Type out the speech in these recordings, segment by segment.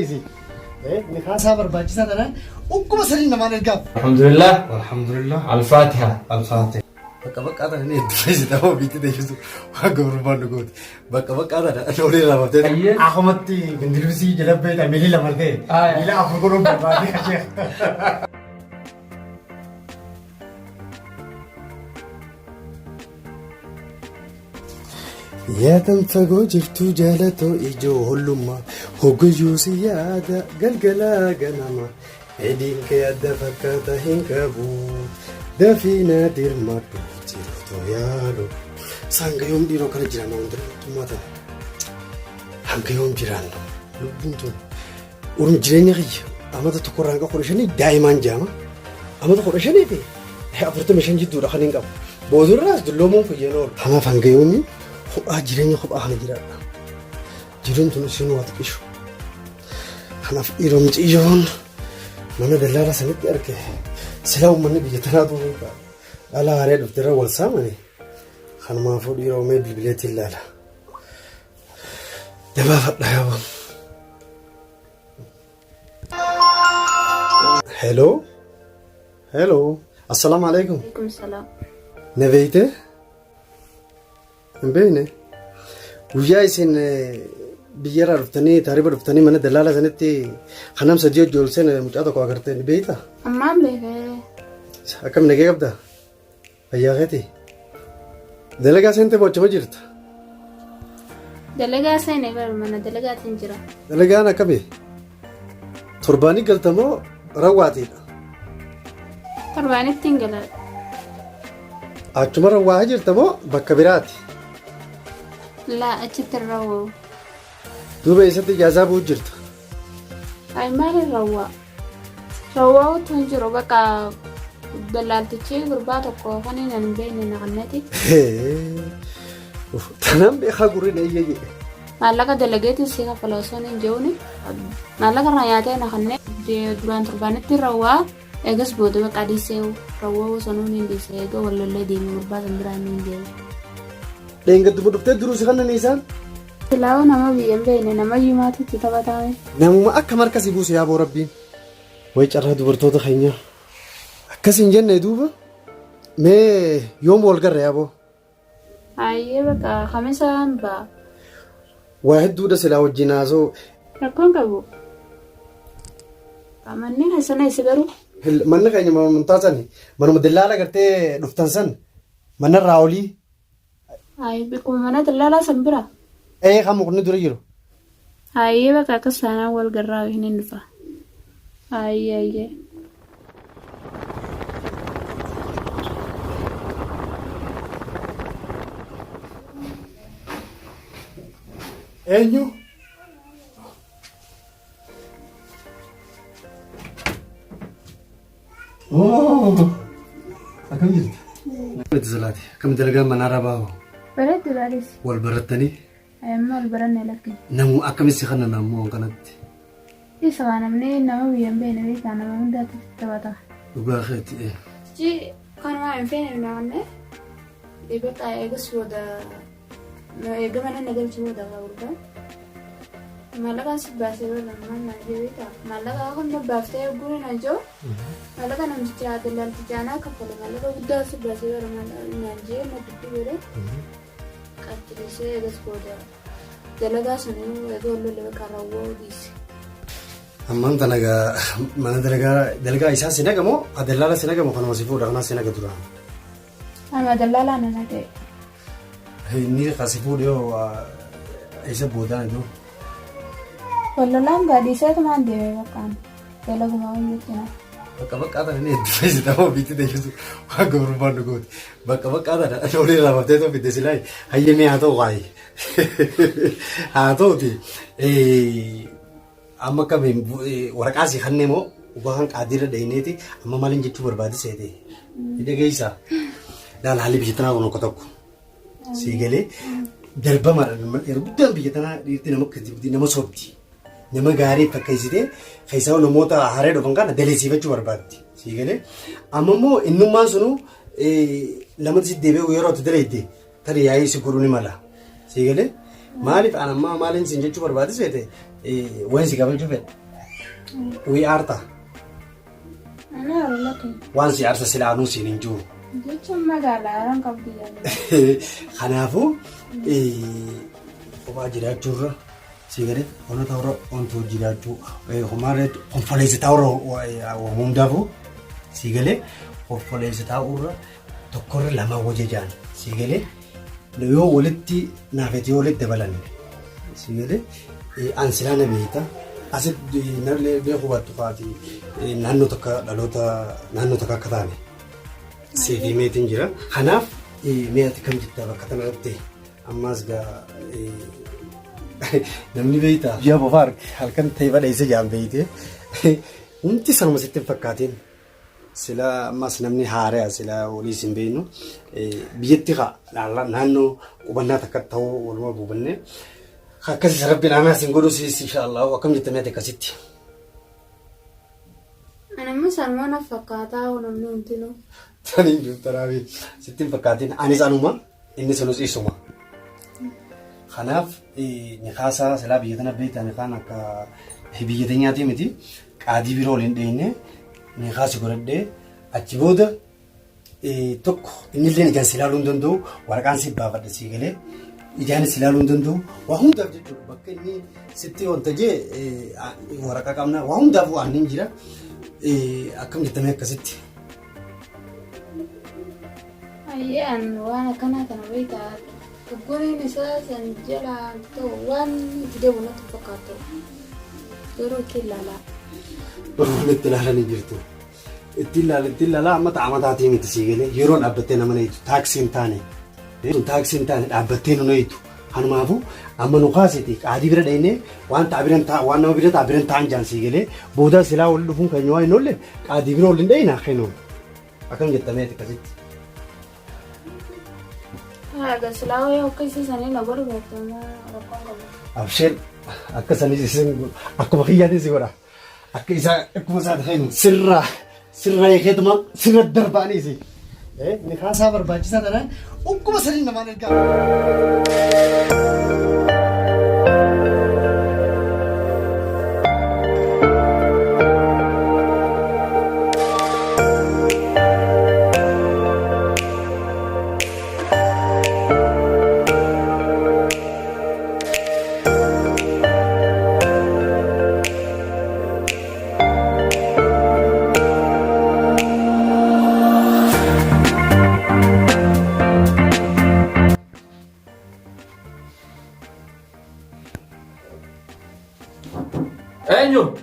Easy. نخاصها برباجسة أنا وكم سرنا ما نرجع. الحمد لله. الحمد لله. الفاتحة. الفاتحة. بك هذا هني الدفاع ده هو بيتي ده يسوع وقبر بانقود. بك هذا أنا أولي لا بتر. أحمدتي بندرسي جلب بيت أميلي لا مرتي. إلا أفكرهم بربادي خشيخ. يا تنفقو جفتو جالتو إجو هلما هوجو سيادة قلقلا قنما عدين كيادة فكاتا هنكابو دفينا دير ماتو جفتو يالو سانغ يوم ديرو كان جرانا وندر توماتا هانغ يوم جرانا لبنتو ورم جريني غي أما تتكورانغا خورشاني دائما جاما أما تخورشاني دي أفرت مشان جدو رخانين قاب بوزور راس دلومون كيانور هما فانغ يومي أجريني خب أهل جيران جيران تنسيون واتكيشو أنا في إيران تيجون منا دلالة سنت أركه سلاو مني بيجتنا دوبا على هاري دفتر والسامني خان ما فود إيران مي بالبلاد اللالة دبا فتح يا بام هلو هلو السلام عليكم. عليكم السلام. نبيته بينه وجايسين بيجرا رفتني تقريبا رفتني من الدلالة سنتي خنام سجيو جولسين متعدك وقرتين بيتا أما عمله أكم نجيب ده أياغتي دلقة سنتي بوتش مجرت دلقة سنة برمنا دلقة تنجرا دلقة أنا كبي ترباني قلت مو رواتي ترباني تنجلا أكمل رواجر تمو بكبراتي لا أجت الروا دوبا يسد إجازة بوجرت أي مال روا تنجرو بقى دلالتي غربات وقوفني نبين نغنتي تنام بخاغورين أيجي مالك دلقيتي سيغا فلوسون جوني مالك رأياتي نغنت دوران ترباني الروا إجاز بودو بقى ديسيو روا وصنون ديسيو ولا اللي ديني غربات برانين جيو لين قد بدك تدرس خلنا نيسان لا أنا ما بيجي nama yumaatu itti taphatame. Namuma akka markasi buuse yaaboo rabbiin. Wayi carraa dubartoota keenya. Akkas hin jenne duuba mee yoom wal garra yaaboo? Ayyee bakka khamisaan ba'a. Waa hedduudha silaa wajjin haasoo. Rakkoon qabu. Manni keessana isa garuu. Manni keenya mumtaasani manuma dallaala gartee dhuftan san manarraa olii. Ayyee bikkuma mana dallaalaa san bira. Kan mukni dura jiru. Ayyee bakka akka saanaa wal garraa hin dhufa. Ayyee. Eenyu? Akkam jirti? Akkamitti salaati? Akkamitti dalagaan manaa bahu? Bareetti baalis. Wal barattanii? Amma wal baranne lakki. Namu akkamitti kana namu kanatti? Isa waan namni nama biyyan beene beekaa nama hundaatti taphata. Dhugaa keetti. Ji kanuma hin feene naanne dhibata eegas booda eegamana nagalchi booda gurgurtaa. Mallaqa si baasee booda mana jeebiita. Mallaqa hunda baaftee guree na joo. Mallaqa namicha daldalti jaanaa kaffale mallaqa guddaa si baasee booda nyaanjee na dubbii godhe. Qaccilishee eegas booda dalagaa sunuu eegoo lollee karrawwoo dhiise. Ammaan tanagaa mana dalagaa isaa sinaga moo dallala sinaga moo kanuma si fuudha kanaa sinaga dura? Ama dallaalaa nana ta'e. Inni kasi fuudhe yoo isa boodaan iddoo. Wallalaan gaadhiisee tumaan deemee bakkaan dalagumaa hojjetina. Bakka taane eebbifees ta'uu biitti deebisu waan gurgurbaan dhugooti. Bakka taane olee lamaftee ta'uu fidde silaa hayyamee haa ta'u waayee. Haa ta'uti amma kamii waraqaa si kannee moo waan qaadiirra dhayineeti amma maaliin jechuu barbaachiseeti. Dhageessaa daal haalli biyya tanaa kun tokko sii galee darbamaadha yeroo guddaan biyya tanaa dhiirti nama soobdi. Nama gaarii fakkeessitee keessaa namoota haaree dhufan kana daleessiifachuu barbaaddi. Sii galee amma immoo innummaan sunuu lamatti si deebi'u yeroo itti daleette tarii yaa'ii si godhuu ni mala. Sii galee maaliif ana amma maaliin sin jechuu barbaadis feete waan si gabalchuu fedha wii aarta waan si aarsa silaanuu siin hin jiru jechuun magaalaa irraan qabdi yaadde. Kanaafuu kophaa jiraachuurra sigaret ona ta'urra ontuu jiraachuu homaarra konfoleessa ta'urra hundaafuu sigalee konfoleessa ta'urra tokkorra lama wajjajaan sigalee yoo walitti naafetii walitti dabalan sigalee ansilaana beekta asitti narlee beeku battu faati naannoo tokko dhaloota naannoo tokko akka taane. Siifii meetiin jira. Kanaaf meetii kam jirta bakka kanatti ammas gaa namni beektaa. Ji'a bofaar halkan ta'e badheessa jaan beekte wanti sanuma sitti hin fakkaatiin sila ammas namni haaraa sila waliis hin beeknu biyyatti naannoo qubannaa takka ta'uu walumaa buufanne akkasii sarabbiin anaas hin godhu inshaallah akkam jirta meetii akkasitti. Anamni salmaan fakkaataa namni hundinuu. Taniin jirtaraafi sittiin fakkaatiin anis anuma inni sunus isuma. Kanaaf ni kaasaa silaa biyya tana beektan kan akka biyya teenyaatii miti qaadii biroo waliin dhiyeenye ni kaasi godhadhee achi booda tokko inni illee ijaan silaaluu hin danda'u waraqaan si baafadha sii galee ijaan silaaluu hin danda'u waa hundaaf jechuudha bakka inni sitti wanta jee waraqaa qabna waa hundaaf waan hin jira akkam jettamee akkasitti. Ayyaan waan akkanaa kana beektaa gurguriin isaa san jala ta'u waan itti deemu natti fakkaatu yeroo itti ilaalaa. Yeroo itti ilaalanii jirtu. Itti ilaalaa amma ta'ama taatii miti sii galee yeroo dhaabbattee nama neetu taaksiin taane. Taaksiin taane dhaabbattee nu neetu. Hanumaafuu amma nu kaasiti qaadii bira dhayinee waan nama bira taabiran ta'an jaan sii galee booda silaa wal dhufuun kan yoo hin oolle qaadii bira waliin dhayinaa kennuun akkam jettameeti akkasitti. Silaa yoo akkasiisanii na barbaadamu rakkoon qabu. Absheen akkasanii isin akkuma kiyyaatiin si godha. Akka isaa akkuma isaa ta'een sirra eekeetuma sirra darbaaniisi. Ni kaasaa barbaachisaa dhaan akkuma sanii namaan ergaa.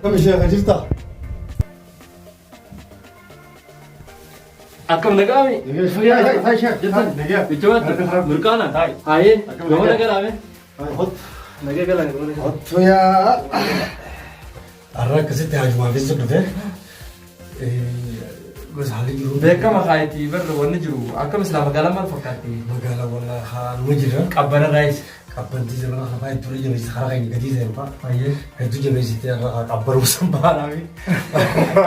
Kami siya jirta. Akkam nagaame. Hai siya. Nagaa. Bichoota. Murkaana. Haayee. Gama nagalaame. Nagaa galaa. Otto yaa. Arra akkasitti haajumaa fi dhufe. Gosa haalli jiru. Beekama haayeti barra wanni jiru akkam islaa magaalaa maal fakkaatti? Magaalaa walla haaluma jira. Qabbana raayis. Qabbantii jira lafaa itti ture jabeessi karaa kan gadi seenfaa. Haayee. Hedduu jabeessitee qabbaruu sanbaadhaa fi.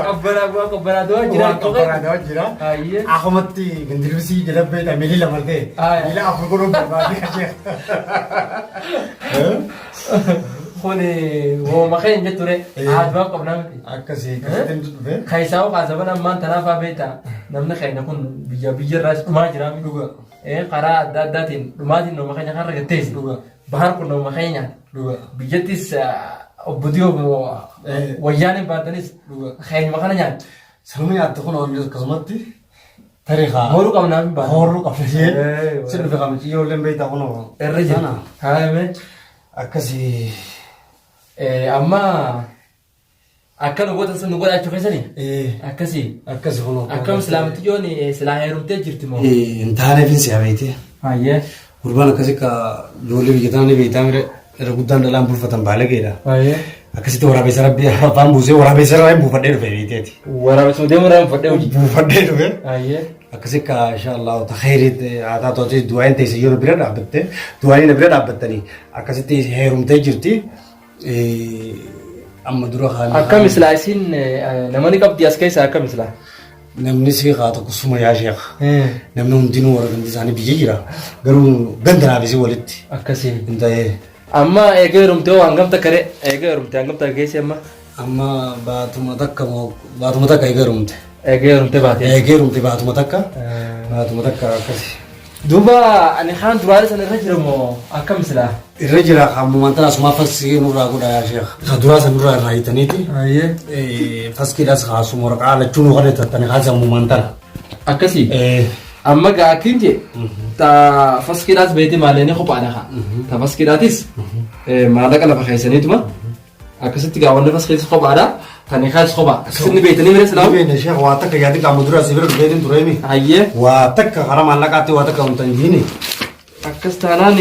Qabbanaa dawaa jira. Qabbanaa dawaa jira. Haayee. Akkumatti gandiribsii jalabbeedha miilli lama ta'e. Miila afur godhuun barbaadee ajee. Kuni wooma keenya ture. Aadwaa qabnaa miti. Akkasii akkasitti dhufe. Kaayisaa kaasaban ammaan tanaafaa beektaa namni keenya kun biyyarraas dhumaa jira. Dhuga. Karaa adda addaatiin dhumaatiin nooma keenya kan argattees. Bahar kun nooma keenyaati. Biyyattis obbodii wayyaaniin baatanis keenyuma kana nyaatu. Sanuma nyaattu kun akkasumatti tariikaa. Horuu qabnaa fi baata. Horuu qabnaa. Si dhufe qamti ijoolleen beektaa kun irra jira. Haayame. Akkasii. Amma akka nu godhachuu keessanii. Akkasii. Akkasii kun. Akkam islaamatti joon silaa heerumtee jirti moo? Hin taaneefin si'a beekte. Haayee. Gurbaan akkasii akka ijoollee biyya tanaa beektaa irra guddaan dhalaan bulfatan baalageedha. Haayee. Akkasitti waraabessa rabbii afaan buusee waraabessa rabbii buufadhee dhufe beekteeti. Waraabessa deemu irraa buufadhee hojii. Buufadhee dhufe. Haayee. Akkasii akka inshaallah takhayriitti aadaa to'atee du'aan teessee yeroo bira dhaabbattee du'aan bira dhaabbattanii akkasitti heerumtee jirti. Amma dura kaan. Akkam islaa isin namni qabdi as keessa akkam islaa? Namni seeqaa tokko suma yaa sheeqa. Namni hundinuu warra gandi isaanii biyya jira. Garuu gandanaafis walitti. Akkasii. Hin ta'ee amma eegeerumte hangamta kare eegeerumte hangamta geesse amma baatuma takka eegerumte eegeerumte baatuma takka akkasi duuba ani kaan duraalee sana irra jira moo akkam silaa irra jira ammumaan tana asuma faskii nurraa godha yaa sheekh ka duraa san nurraa irraa hiitaniiti faskiidhaas kaasuma waraqaa lachuun kan tattani kaasa ammumaan tana akkasii amma gaakiin je ta faskiidhaas beeti maaleen kophaadha kaa ta faskiidhaatis maallaqa lafa keessaniituma akkasitti gaawwanni faskiidhas kophaadha tani kaas kophaa akkasitni beetanii bira silaa beekne sheekh waa takka yaadi qaama duraa si bira beetin tureemi hayyee waa takka karaa maallaqaatti waa takka humtan jiini akkas taanaan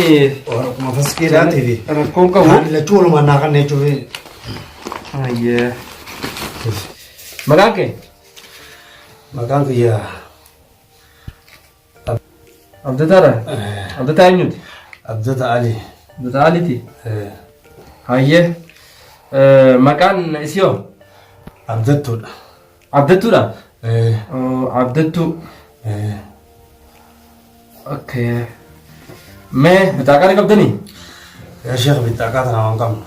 waraquma faskiidhaatiifi rakkoon qabu lachuu walumaan naa kan jechuufi hayyee maqaan kee maqaan kiyyaa abdataadha abdataa eenyuti abdata ali abdataa aliti hayyee maqaan isiyoo abdattuudha abdattuudha abdattu okay mee bitaakaa ni qabdanii yaa sheekh bitaakaa tana waan qabnu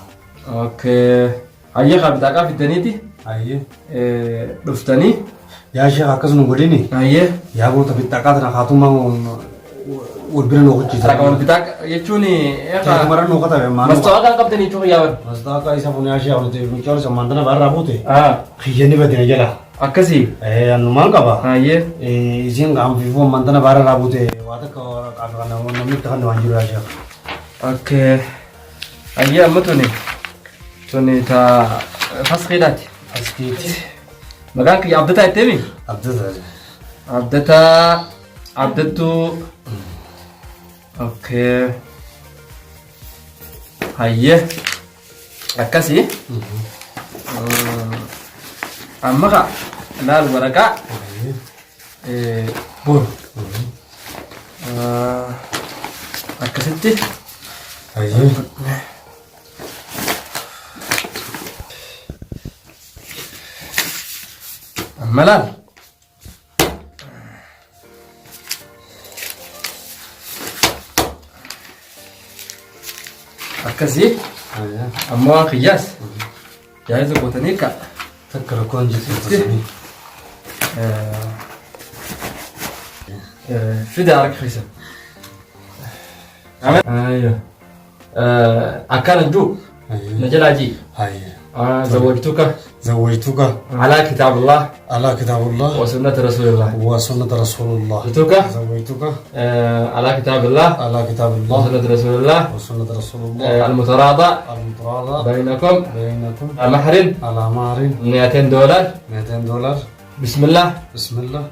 okay hayyee kaa bitaakaa fiddaniiti hayyee dhuftanii yaa sheekh akkasuma godhini hayyee yaa goota bitaakaa tana kaatummaa walbira nuu hojjetan rakkoon bitaakaa jechuun mara nuu katabe mastawaqaa qabdanii jechuun yaaban mastawaqaa isa kun yaa sheekh nuti michoon isa maantana baarraa buute xiyyanni badina jala akkasii annumaan qaba hayyee isiin gaanfifuu maantana baarraa buute waa takka waraqaa kana namni itti kan waan jiru yaa sheekh okay hayyee amma tuni ta faskiidhaati faskiiti maqaan kiyya abdataa itteemi abdattuu okay hayyee akkasii amma ka laal waraqaa bor akkasitti hayyee amma laal akkasii amma waan kiyyaas jaayiza qootanii ka takka rakkoon jirti fida harka keessa akkana juu na jalaa jii زوجتك على كتاب الله وسنة رسول الله زوجتك على كتاب الله وسنة رسول الله المتراضى بينكم على مهر $200 بسم الله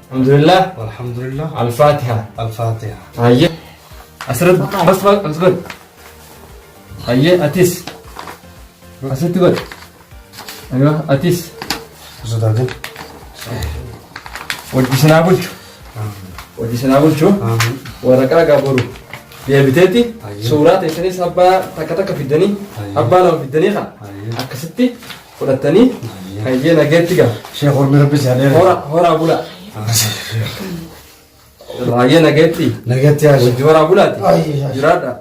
الحمد لله الفاتحة هيا أسرد بس أسرد هيا أتيس أسرد تقول أيوة أتيس زدادين وجي سنابلشو ورقا قابورو بيبتيتي سورات إسانيس أبا تكتك في الدني أبا لو في الدني خا أكستي ورتني هيجي نجيتك شيخ ورمي عليه هورا بولا هيجي نجيتي يا وجي هورا بولاتي جرادا